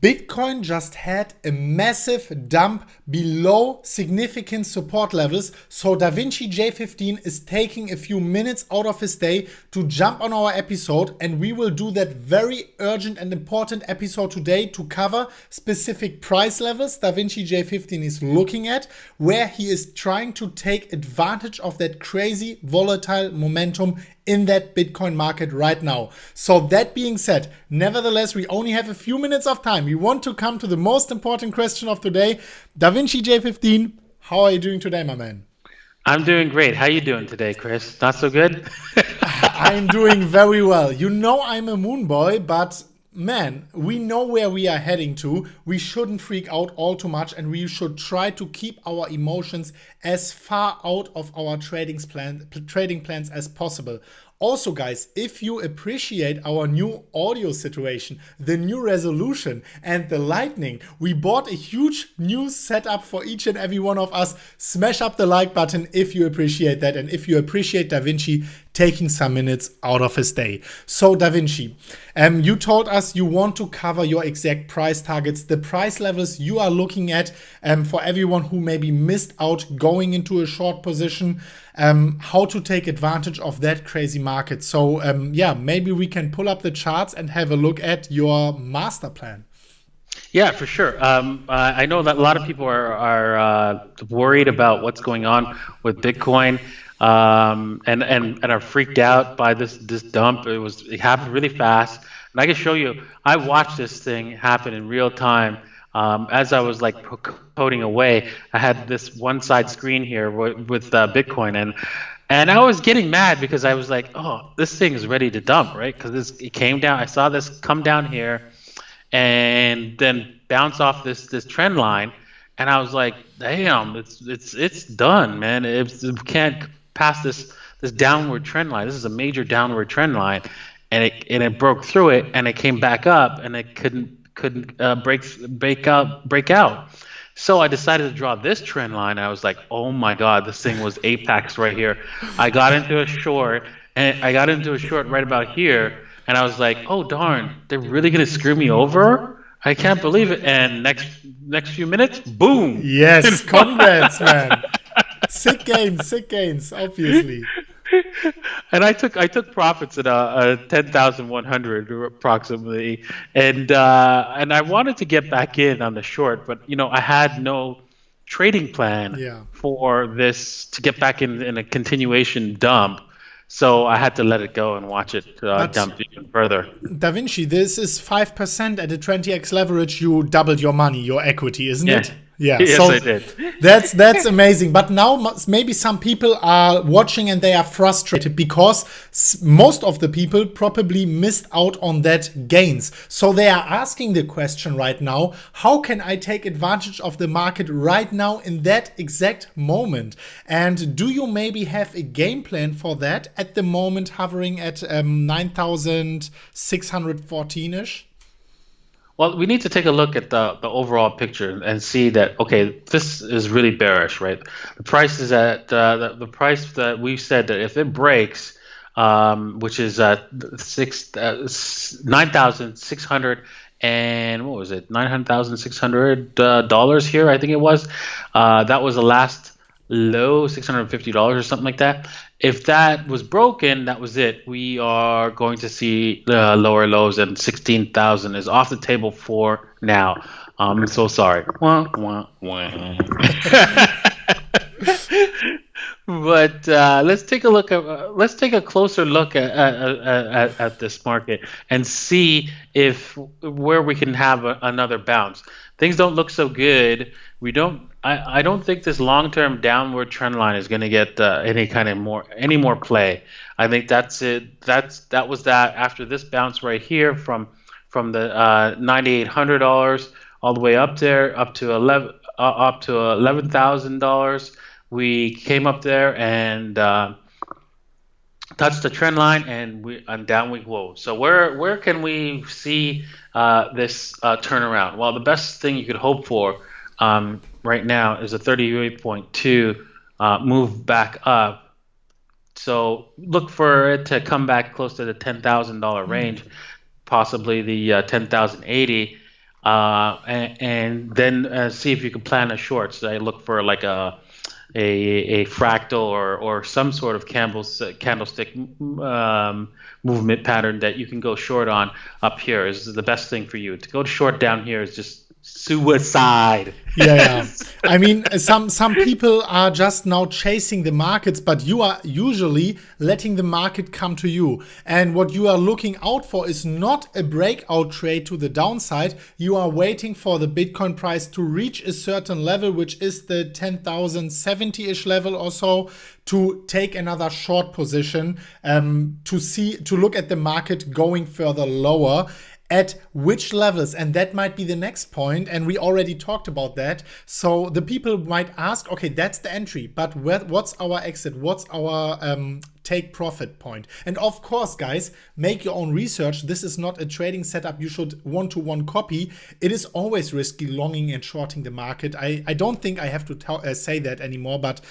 Bitcoin just had a massive dump below significant support levels, so DavinciJ15 is taking a few minutes out of his day to jump on our episode, and we will do that very urgent and important episode today to cover specific price levels DavinciJ15 is looking at, where he is trying to take advantage of that crazy volatile momentum in that Bitcoin market right now. So that being said, nevertheless, we only have a few minutes of time. We want to come to the most important question of today. DavinciJ15, how are you doing today, my man? I'm doing great. How you doing today, Chris? Not so good? I'm doing very well. You know I'm a moon boy, but man, we know where we are heading to. We shouldn't freak out all too much, and we should try to keep our emotions as far out of our trading plans as possible. Also, guys, if you appreciate our new audio situation, the new resolution, and the lightning, we bought a huge new setup for each and every one of us. Smash up the like button if you appreciate that, and if you appreciate DaVinci taking some minutes out of his day. So, DaVinci, you told us you want to cover your exact price targets, the price levels you are looking at for everyone who maybe missed out going into a short position, how to take advantage of that crazy market. So, yeah, maybe we can pull up the charts and have a look at your master plan. Yeah, for sure. I know that a lot of people are worried about what's going on with Bitcoin, and are freaked out by this dump. It happened really fast, and I can show you. I watched this thing happen in real time. As I was like coding away, I had this one side screen here with Bitcoin, and I was getting mad because I was like, oh, this thing is ready to dump, right? Because it came down. I saw this come down here, and then bounce off this trend line, and I was like, damn, it's done, man. It can't pass this downward trend line. This is a major downward trend line, and it broke through it, and it came back up, and it couldn't break out. So I decided to draw this trend line. I was like, oh my god, this thing was apex right here. I got into a short right about here, and I was like, oh darn, they're really gonna screw me over? I can't believe it. And next few minutes, boom. Yes, congrats, man. Sick gains, obviously. And I took profits at 10,100 approximately, and I wanted to get back in on the short, but I had no trading plan for this to get back in a continuation dump, so I had to let it go and watch it dump even further. DaVinci, this is 5% at a 20x leverage. You doubled your money, your equity, isn't it? Yeah, yes, so I did. That's amazing. But now maybe some people are watching and they are frustrated because most of the people probably missed out on that gains. So they are asking the question right now, how can I take advantage of the market right now in that exact moment? And do you maybe have a game plan for that at the moment, hovering at 9,614-ish? Well, we need to take a look at the overall picture and see that, okay, this is really bearish, right? The price is at the price that we've said that if it breaks, which is 9,600 and what was it, $900,600 here, I think it was. That was the last low, $650 or something like that. If that was broken, that was it. We are going to see lower lows, and 16,000 is off the table for now. I'm so sorry. Wah, wah, wah. But let's take a closer look at this market and see where we can have another bounce. Things don't look so good. I don't think this long-term downward trend line is going to get any more play. I think that's it. That was that after this bounce right here from the $9,800 all the way up there up to $11,000. We came up there and touched the trend line, and down we go. So where can we see this turnaround? Well, the best thing you could hope for right now is a 38.2 move back up. So look for it to come back close to the $10,000 range, possibly the 10,080. and then see if you can plan a short. So I look for like a fractal or some sort of candlestick movement pattern that you can go short on up here is the best thing for you. To go short down here is just suicide. Yeah. I mean, some people are just now chasing the markets, but you are usually letting the market come to you. And what you are looking out for is not a breakout trade to the downside. You are waiting for the Bitcoin price to reach a certain level, which is the 10,070-ish level or so, to take another short position, to look at the market going further lower. At which levels, and that might be the next point, and we already talked about that. So the people might ask, okay, that's the entry, but what's our exit? What's our take profit point? And of course, guys, make your own research. This is not a trading setup you should one-to-one copy. It is always risky longing and shorting the market. I don't think I have to say that anymore, but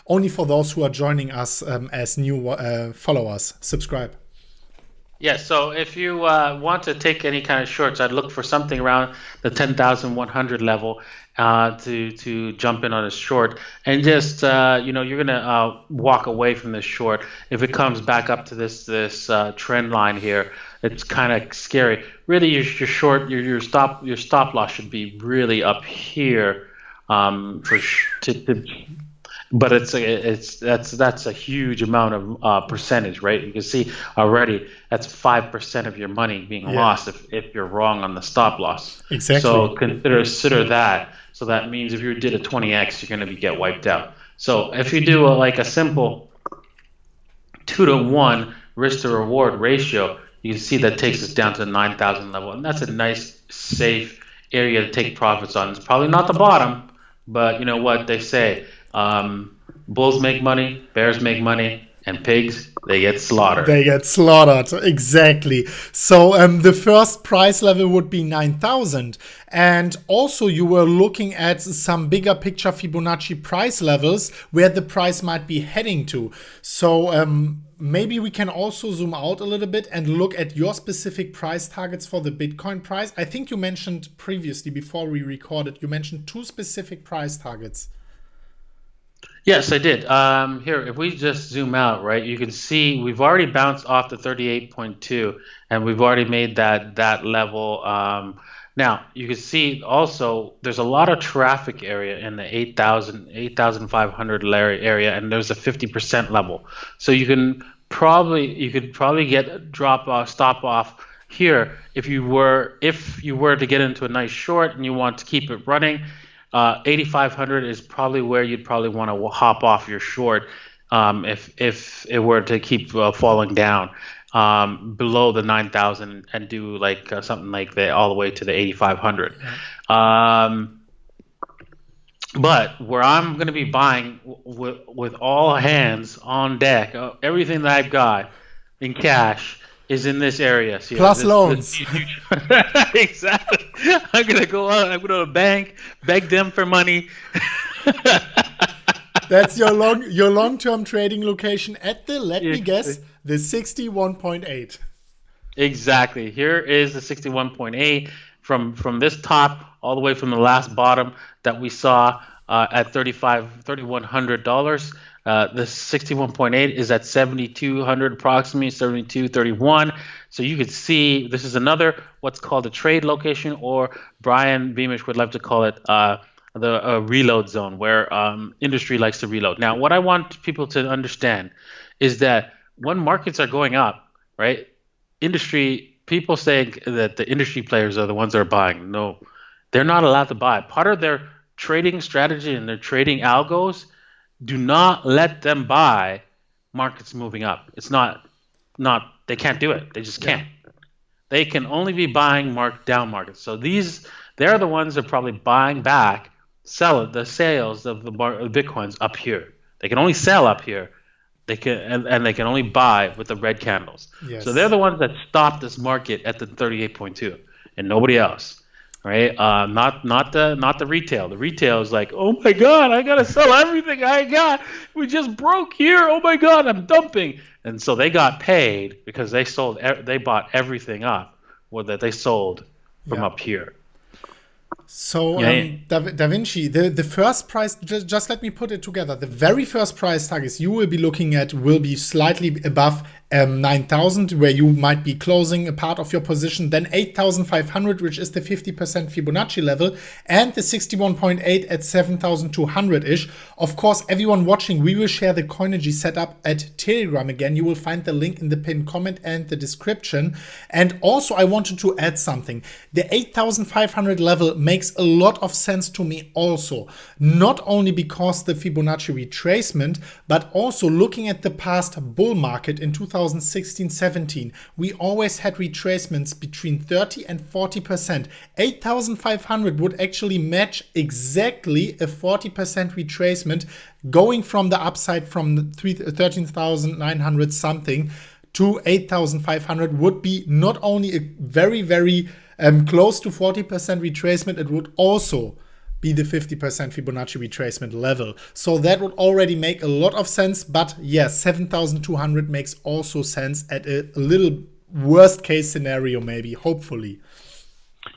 only for those who are joining us as new followers. Subscribe. Yeah, so if you want to take any kind of shorts, I'd look for something around the 10,100 level to jump in on a short, and just you're gonna walk away from this short if it comes back up to this trend line here. It's kind of scary. Really, your short your stop loss should be really up here but that's a huge amount of percentage, right? You can see already that's 5% of your money being lost if you're wrong on the stop loss. Exactly. So consider that. So that means if you did a 20x, you're going to get wiped out. So if you do a simple 2-to-1 risk to reward ratio, you can see that takes us down to the 9,000 level, and that's a nice safe area to take profits on. It's probably not the bottom, but you know what they say. Bulls make money, bears make money, and pigs, they get slaughtered. They get slaughtered, exactly. So the first price level would be 9,000. And also you were looking at some bigger picture Fibonacci price levels where the price might be heading to. So maybe we can also zoom out a little bit and look at your specific price targets for the Bitcoin price. I think you mentioned previously, before we recorded, you mentioned 2 specific price targets. Yes, I did. Here, if we just zoom out, right, you can see we've already bounced off the 38.2, and we've already made that level. Now, you can see also there's a lot of traffic area in the 8,500 area, and there's a 50% level. So you could probably get a stop off here if you were to get into a nice short and you want to keep it running. 8,500 is probably where you'd probably want to hop off your short if it were to keep falling down below the 9,000 and do like something like that all the way to the 8,500. But where I'm going to be buying with all hands on deck, everything that I've got in cash is in this area. So, plus loans. Exactly. I'm gonna go out. I'm gonna go to a bank, beg them for money. That's your long-term trading location at the, let me guess, the 61.8. Exactly. Here is the 61.8 from this top all the way from the last bottom that we saw at $3,100. The 61.8 is at 7,200 approximately, 7,231. So you could see this is another what's called a trade location, or Brian Beamish would like to call it the reload zone, where industry likes to reload. Now, what I want people to understand is that when markets are going up, right, people say that the industry players are the ones that are buying. No, they're not allowed to buy. Part of their trading strategy and their trading algos, do not let them buy markets moving up. It's not they can't do it. They just can't. They can only be buying down markets. So they're the ones that are probably buying back, the sales of the Bitcoins up here. They can only sell up here. They can and they can only buy with the red candles. Yes. So they're the ones that stopped this market at the 38.2 and nobody else. Right, not the retail. The retail is like, oh my God, I gotta sell everything I got. We just broke here. Oh my God, I'm dumping. And so they got paid because they bought everything up, or that they sold from up here. So, Yeah, yeah. Da Vinci, the first price, just let me put it together. The very first price targets you will be looking at will be slightly above 9,000, where you might be closing a part of your position. Then 8,500, which is the 50% Fibonacci level, and the 61.8 at 7,200-ish. Of course, everyone watching, we will share the Coinigy setup at Telegram again. You will find the link in the pinned comment and the description. And also, I wanted to add something. The 8,500 level makes a lot of sense to me also. Not only because the Fibonacci retracement, but also looking at the past bull market in 2016-17, we always had retracements between 30 and 40%. 8,500 would actually match exactly a 40% retracement, going from the upside from 13,900 something to 8,500 would be not only a very, very close to 40% retracement, it would also be the 50% Fibonacci retracement level. So that would already make a lot of sense. But yes, 7,200 makes also sense at a little worst case scenario, maybe, hopefully.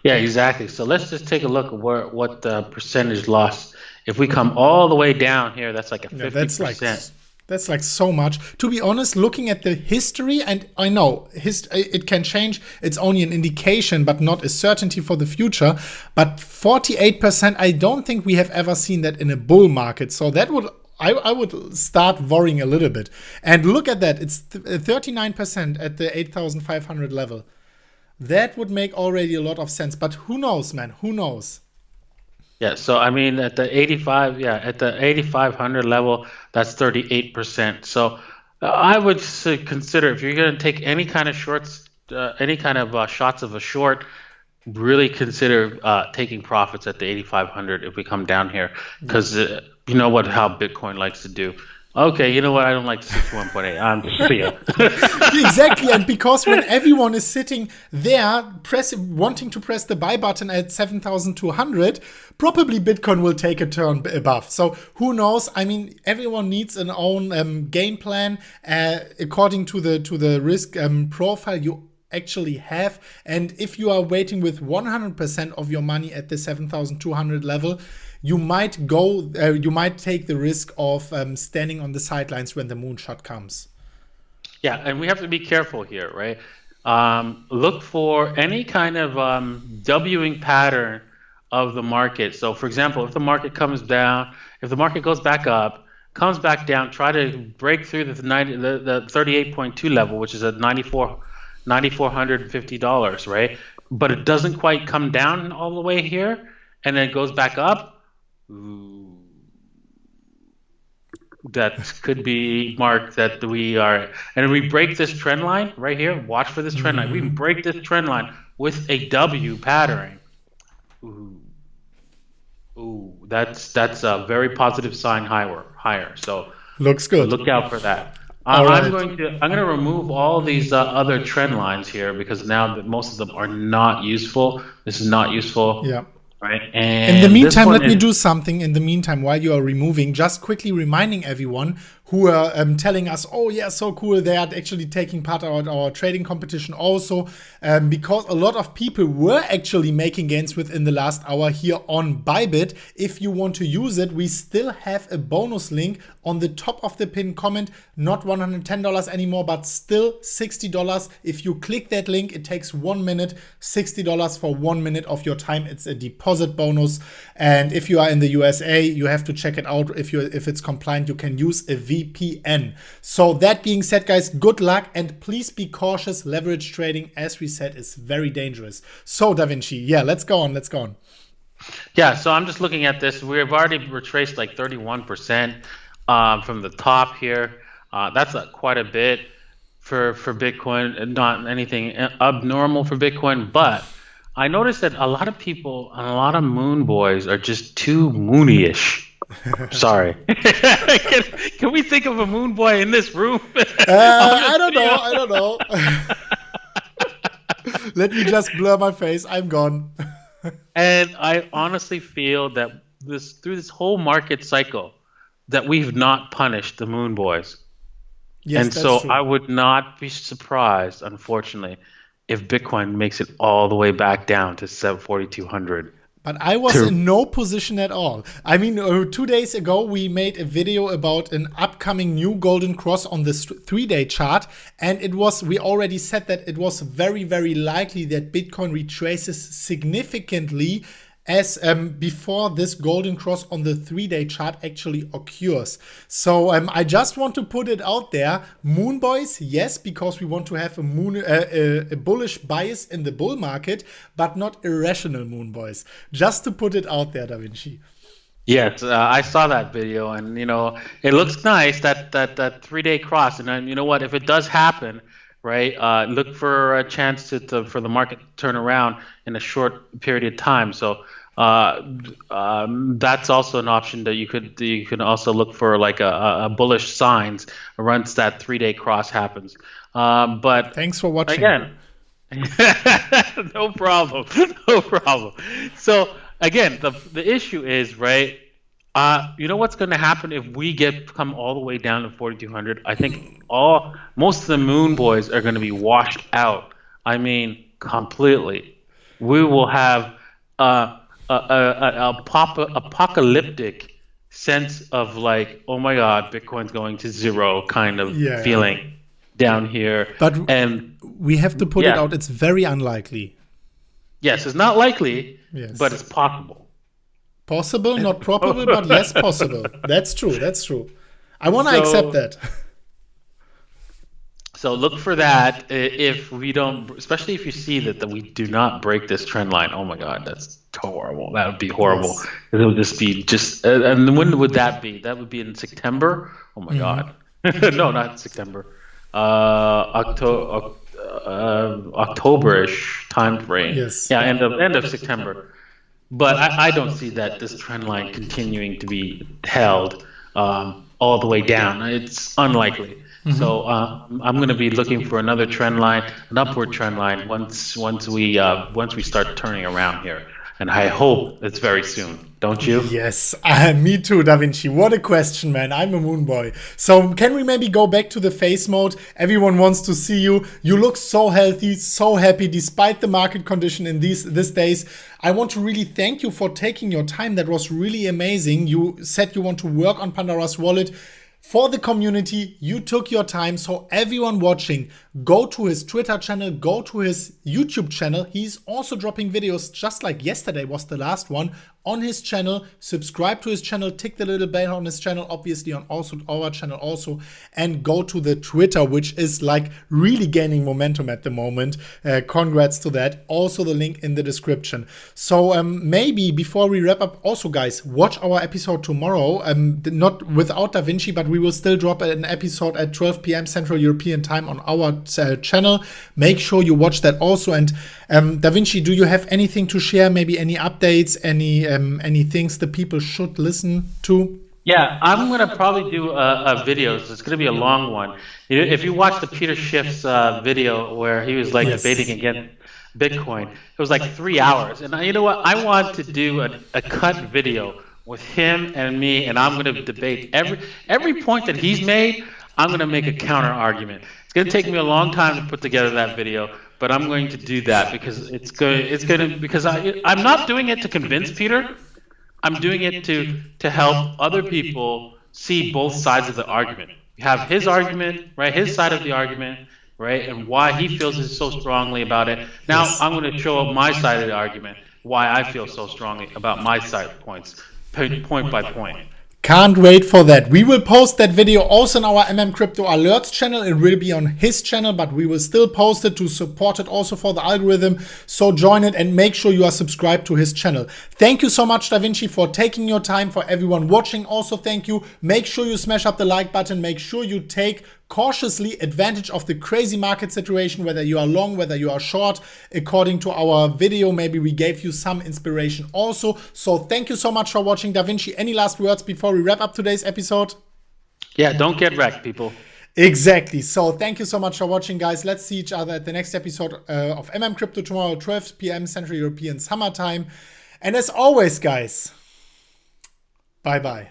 Yeah, exactly. So let's just take a look at what the percentage loss. If we come all the way down here, that's like a 50%. That's like so much. To be honest, looking at the history, and I know it can change. It's only an indication, but not a certainty for the future. But 48%, I don't think we have ever seen that in a bull market. So that would I would start worrying a little bit. And look at that. It's 39% at the 8,500 level. That would make already a lot of sense. But who knows, man? Who knows? Yeah, so I mean at the 8,500 level, that's 38%. So I would consider, if you're going to take any kind of shorts, any kind of shots of a short, really consider taking profits at the 8,500 if we come down here, because you know how Bitcoin likes to do. Okay, you know what? I don't like 61.8. I'm see ya. Exactly, and because when everyone is sitting there wanting to press the buy button at 7,200, probably Bitcoin will take a turn above. So who knows? I mean, everyone needs an own game plan according to the risk profile you actually have. And if you are waiting with 100% of your money at the 7,200 level, you might take the risk of standing on the sidelines when the moonshot comes. Yeah, and we have to be careful here, right? Look for any kind of Wing pattern of the market. So, for example, if the market comes down, if the market goes back up, comes back down, try to break through the 38.2 level, which is at $9,450, right? But it doesn't quite come down all the way here, and then it goes back up. Ooh. That could be marked that we are, and we break this trend line right here. Watch for this trend line. We break this trend line with a W pattern. Ooh, that's a very positive sign higher. So looks good. Look out for that. Right. I'm going to remove all these other trend lines here, because now that most of them are not useful. This is not useful. Yeah. Right. And in the meantime, let me do something in the meantime while you are removing, just quickly reminding everyone who are telling us, oh yeah, so cool, they are actually taking part in our trading competition also, because a lot of people were actually making gains within the last hour here on Bybit. If you want to use it, we still have a bonus link on the top of the pinned comment, not $110 anymore, but still $60. If you click that link, it takes 1 minute, $60 for 1 minute of your time. It's a deposit bonus. And if you are in the USA, you have to check it out. If it's compliant, you can use a VPN. So that being said, guys, good luck, and please be cautious. Leverage trading, as we said, is very dangerous. So Da Vinci, yeah, let's go on. Yeah, so I'm just looking at this. We've already retraced like 31% from the top here. That's quite a bit for Bitcoin, not anything abnormal for Bitcoin, but I noticed that a lot of people and a lot of moon boys are just too moony-ish. Sorry. Can we think of a moon boy in this room? I don't know. Let me just blur my face. I'm gone. And I honestly feel that through this whole market cycle, that we've not punished the moon boys. Yes, and so true. I would not be surprised, unfortunately, if Bitcoin makes it all the way back down to 4,200. But I was True. in no position at all. I mean, 2 days ago, we made a video about an upcoming new golden cross on this 3-day chart. And we already said that it was very, very likely that Bitcoin retraces significantly as before this golden cross on the 3-day chart actually occurs. So I just want to put it out there. Moon boys, yes, because we want to have a bullish bias in the bull market, but not irrational moon boys. Just to put it out there, Da Vinci. Yes, I saw that video, and it looks nice that 3-day cross. And then you know what? If it does happen, right, look for a chance for the market to turn around in a short period of time. So that's also an option that you can also look for, like a bullish signs once that 3-day cross happens. But thanks for watching. Again, no problem, no problem. So again, the issue is, right, you know what's going to happen if we come all the way down to 4,200? I think most of the moon boys are going to be washed out. I mean, completely. We will have apocalyptic sense of like, oh my God, Bitcoin's going to zero kind of feeling down here. And we have to put it out. It's very unlikely. Yes, it's not likely, but it's possible. Possible, not probable, but yes, possible. That's true. That's true. I want to accept that. So look for that. If we don't, especially if you see that we do not break this trend line. Oh my God, that's horrible. That would be horrible. Yes. It would just be and when would that be? That would be in September. Oh my God. No, not September. October-ish time frame. Yes. Yeah, end of September. But I don't see that this trend line continuing to be held all the way down. It's unlikely. So I'm going to be looking for another trend line, an upward trend line, once we start turning around here. And I hope it's very soon. Don't you? Yes, me too, Da Vinci. What a question, man. I'm a moon boy. So can we maybe go back to the face mode? Everyone wants to see you. You look so healthy, so happy, despite the market condition in these days. I want to really thank you for taking your time. That was really amazing. You said you want to work on Pandora's Wallet. For the community, you took your time. So everyone watching, go to his Twitter channel, go to his YouTube channel. He's also dropping videos, just like yesterday was the last one, on his channel. Subscribe to his channel, tick the little bell on his channel, obviously on also our channel also, and go to the Twitter, which is like really gaining momentum at the moment. Congrats to that. Also the link in the description. So maybe before we wrap up, also guys, watch our episode tomorrow. Not without Da Vinci, but we will still drop an episode at 12 p.m. Central European time on our channel. Make sure you watch that also. And Da Vinci, do you have anything to share? Maybe any updates, any things the people should listen to? Yeah, I'm going to probably do a video. So it's going to be a long one. If you watch the Peter Schiff's video where he was like debating against Bitcoin, it was like 3 hours. And you know what? I want to do a cut video with him and me, and I'm going to debate every point that he's made. I'm going to make a counter argument. It's going to take me a long time to put together that video, but I'm going to do that because I'm not doing it to convince Peter. I'm doing it to help other people see both sides of the argument. You have his argument, right? His side of the argument, right? And why he feels so strongly about it. Now I'm going to show up my side of the argument, why I feel so strongly about my side points, point by point. Can't wait for that. We will post that video also in our MMCrypto Alerts channel. It will be on his channel, but we will still post it to support it also for the algorithm. So join it and make sure you are subscribed to his channel. Thank you so much, Da Vinci, for taking your time. For everyone watching, also thank you. Make sure you smash up the like button. Make sure you take cautiously advantage of the crazy market situation, whether you are long, whether you are short. According to our video, maybe we gave you some inspiration also. So thank you so much for watching. Da Vinci, any last words before we wrap up today's episode? Yeah, don't get wrecked, people. Exactly. So thank you so much for watching, guys. Let's see each other at the next episode of MMCrypto tomorrow, 12 p.m. Central European Summer Time. And as always, guys, bye-bye.